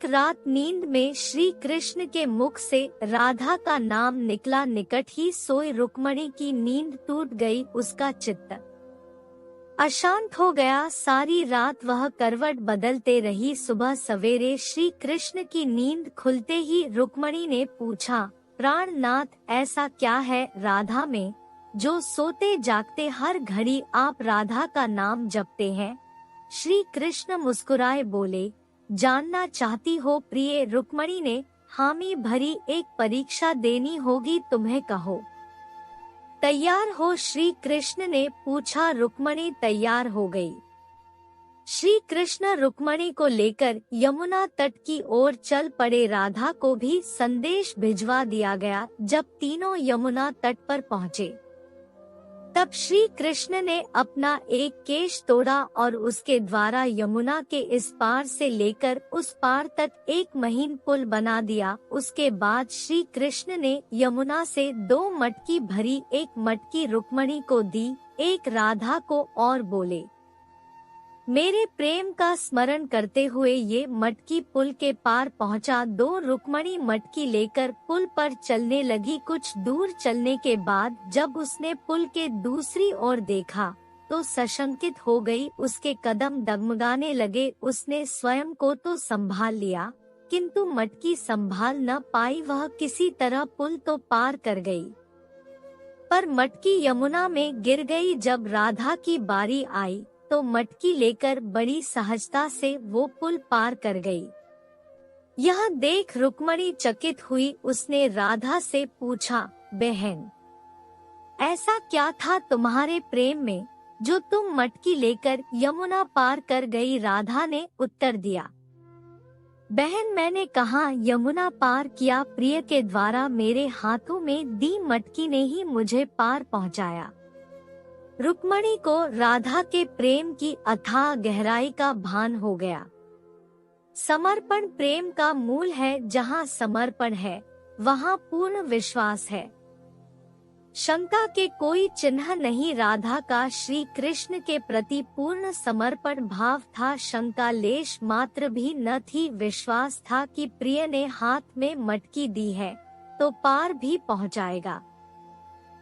एक रात नींद में श्री कृष्ण के मुख से राधा का नाम निकला। निकट ही सोई रुक्मणी की नींद टूट गई, उसका चित्त अशांत हो गया। सारी रात वह करवट बदलते रही। सुबह सवेरे श्री कृष्ण की नींद खुलते ही रुक्मणी ने पूछा, प्राणनाथ, ऐसा क्या है राधा में जो सोते जागते हर घड़ी आप राधा का नाम जपते हैं? श्री कृष्ण मुस्कुराए बोले, जानना चाहती हो प्रिय? रुक्मणी ने हामी भरी, एक परीक्षा देनी होगी तुम्हें, कहो तैयार हो? श्री कृष्ण ने पूछा। रुक्मणी तैयार हो गई। श्री कृष्ण रुक्मणी को लेकर यमुना तट की ओर चल पड़े। राधा को भी संदेश भिजवा दिया गया। जब तीनों यमुना तट पर पहुँचे तब श्री कृष्ण ने अपना एक केश तोड़ा और उसके द्वारा यमुना के इस पार से लेकर उस पार तक एक महीन पुल बना दिया। उसके बाद श्री कृष्ण ने यमुना से 2 मटकी भरी, एक मटकी रुक्मणी को दी, एक राधा को, और बोले, मेरे प्रेम का स्मरण करते हुए ये मटकी पुल के पार पहुंचा दो। रुक्मणी मटकी लेकर पुल पर चलने लगी। कुछ दूर चलने के बाद जब उसने पुल के दूसरी ओर देखा तो सशंकित हो गई। उसके कदम डगमगाने लगे। उसने स्वयं को तो संभाल लिया किंतु मटकी संभाल न पाई। वह किसी तरह पुल तो पार कर गई पर मटकी यमुना में गिर गई। जब राधा की बारी आई तो मटकी लेकर बड़ी सहजता से वो पुल पार कर गई। यह देख रुक्मणी चकित हुई। उसने राधा से पूछा, बहन, ऐसा क्या था तुम्हारे प्रेम में जो तुम मटकी लेकर यमुना पार कर गई? राधा ने उत्तर दिया, बहन, मैंने कहा यमुना पार किया, प्रिय के द्वारा मेरे हाथों में दी मटकी ने ही मुझे पार पहुंचाया। रुक्मणी को राधा के प्रेम की अथाह गहराई का भान हो गया। समर्पण प्रेम का मूल है। जहाँ समर्पण है वहाँ पूर्ण विश्वास है। शंका के कोई चिन्ह नहीं। राधा का श्री कृष्ण के प्रति पूर्ण समर्पण भाव था। शंका लेश मात्र भी न थी। विश्वास था कि प्रिय ने हाथ में मटकी दी है तो पार भी पहुँचाएगा।